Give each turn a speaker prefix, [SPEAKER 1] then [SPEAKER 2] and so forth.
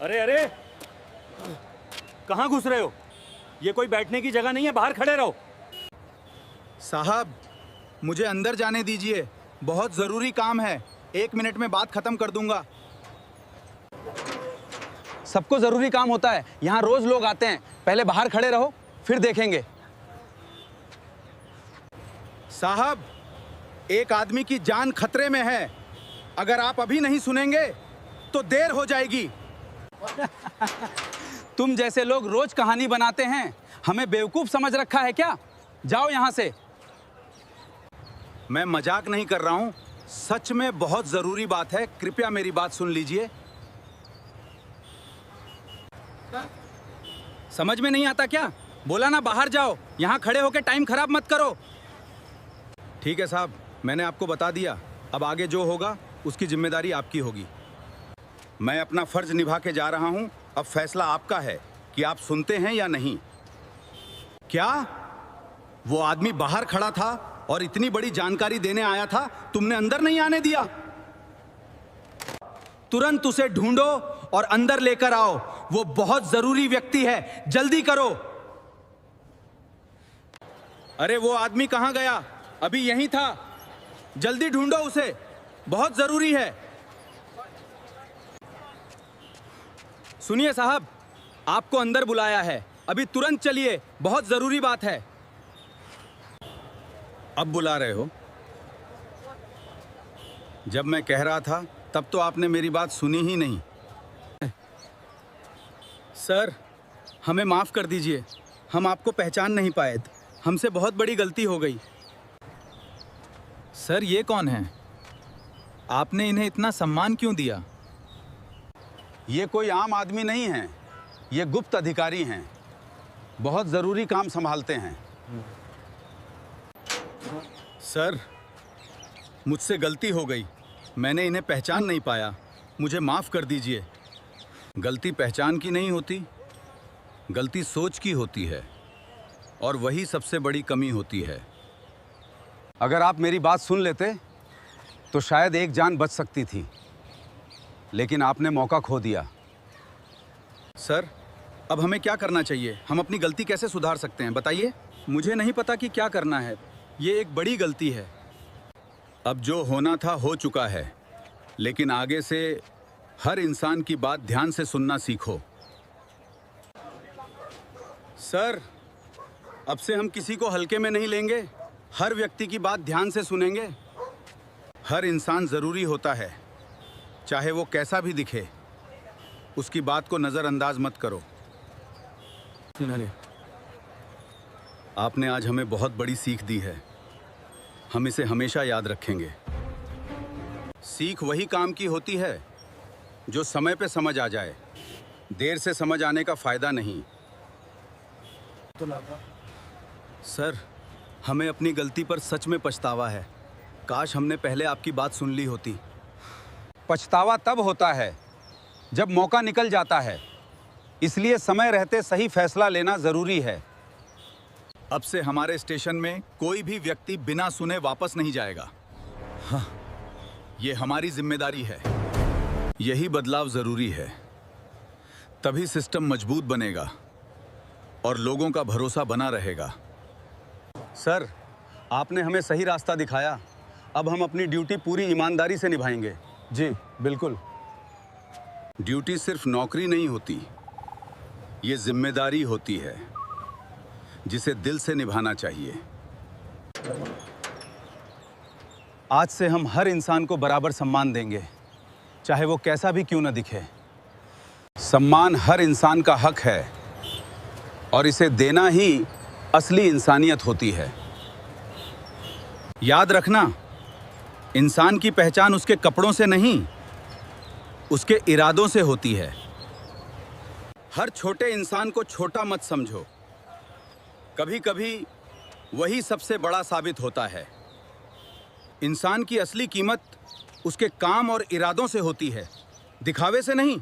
[SPEAKER 1] अरे अरे, कहाँ घुस रहे हो? ये कोई बैठने की जगह नहीं है, बाहर खड़े रहो।
[SPEAKER 2] साहब, मुझे अंदर जाने दीजिए, बहुत ज़रूरी काम है। 1 मिनट में बात खत्म कर दूंगा।
[SPEAKER 3] सबको ज़रूरी काम होता है, यहाँ रोज लोग आते हैं। पहले बाहर खड़े रहो, फिर देखेंगे।
[SPEAKER 2] साहब, एक आदमी की जान खतरे में है। अगर आप अभी नहीं सुनेंगे तो देर हो जाएगी।
[SPEAKER 3] तुम जैसे लोग रोज कहानी बनाते हैं, हमें बेवकूफ समझ रखा है क्या? जाओ यहाँ से।
[SPEAKER 2] मैं मजाक नहीं कर रहा हूँ, सच में बहुत ज़रूरी बात है। कृपया मेरी बात सुन लीजिए। समझ में नहीं आता क्या? बोला ना बाहर जाओ, यहाँ खड़े होकर टाइम खराब मत करो। ठीक है साहब, मैंने आपको बता दिया। अब आगे जो होगा उसकी जिम्मेदारी आपकी होगी। मैं अपना फर्ज निभा के जा रहा हूँ। अब फैसला आपका है कि आप सुनते हैं या नहीं। क्या वो आदमी बाहर खड़ा था और इतनी बड़ी जानकारी देने आया था, तुमने अंदर नहीं आने दिया? तुरंत उसे ढूंढो और अंदर लेकर आओ। वो बहुत जरूरी व्यक्ति है, जल्दी करो। अरे वो आदमी कहां गया? अभी यहीं था, जल्दी ढूंढो उसे, बहुत जरूरी है। सुनिए साहब, आपको अंदर बुलाया है, अभी तुरंत चलिए, बहुत जरूरी बात है। अब बुला रहे हो? जब मैं कह रहा था तब तो आपने मेरी बात सुनी ही नहीं। सर, हमें माफ कर दीजिए, हम आपको पहचान नहीं पाए। हमसे बहुत बड़ी गलती हो गई। सर, ये कौन है? आपने इन्हें इतना सम्मान क्यों दिया? ये कोई आम आदमी नहीं है, ये गुप्त अधिकारी हैं, बहुत जरूरी काम संभालते हैं। सर, मुझसे गलती हो गई, मैंने इन्हें पहचान नहीं पाया, मुझे माफ कर दीजिए। गलती पहचान की नहीं होती, गलती सोच की होती है, और वही सबसे बड़ी कमी होती है।
[SPEAKER 3] अगर आप मेरी बात सुन लेते तो शायद एक जान बच सकती थी, लेकिन आपने मौका खो दिया।
[SPEAKER 2] सर, अब हमें क्या करना चाहिए? हम अपनी गलती कैसे सुधार सकते हैं, बताइए। मुझे नहीं पता कि क्या करना है, ये एक बड़ी गलती है। अब जो होना था हो चुका है, लेकिन आगे से हर इंसान की बात ध्यान से सुनना सीखो। सर, अब से हम किसी को हल्के में नहीं लेंगे, हर व्यक्ति की बात ध्यान से सुनेंगे। हर इंसान ज़रूरी होता है, चाहे वो कैसा भी दिखे, उसकी बात को नज़रअंदाज मत करो। आपने आज हमें बहुत बड़ी सीख दी है, हम इसे हमेशा याद रखेंगे। सीख वही काम की होती है जो समय पे समझ आ जाए, देर से समझ आने का फायदा नहीं। सर, हमें अपनी गलती पर सच में पछतावा है। काश हमने पहले आपकी बात सुन ली होती।
[SPEAKER 3] पछतावा तब होता है जब मौका निकल जाता है, इसलिए समय रहते सही फैसला लेना जरूरी है।
[SPEAKER 2] अब से हमारे स्टेशन में कोई भी व्यक्ति बिना सुने वापस नहीं जाएगा। हाँ, ये हमारी जिम्मेदारी है। यही बदलाव जरूरी है, तभी सिस्टम मजबूत बनेगा और लोगों का भरोसा बना रहेगा। सर, आपने हमें सही रास्ता दिखाया, अब हम अपनी ड्यूटी पूरी ईमानदारी से निभाएंगे।
[SPEAKER 3] जी बिल्कुल।
[SPEAKER 2] ड्यूटी सिर्फ नौकरी नहीं होती, ये जिम्मेदारी होती है जिसे दिल से निभाना चाहिए।
[SPEAKER 3] आज से हम हर इंसान को बराबर सम्मान देंगे, चाहे वो कैसा भी क्यों न दिखे।
[SPEAKER 2] सम्मान हर इंसान का हक है और इसे देना ही असली इंसानियत होती है। याद रखना, इंसान की पहचान उसके कपड़ों से नहीं, उसके इरादों से होती है। हर छोटे इंसान को छोटा मत समझो, कभी कभी वही सबसे बड़ा साबित होता है। इंसान की असली कीमत उसके काम और इरादों से होती है, दिखावे से नहीं।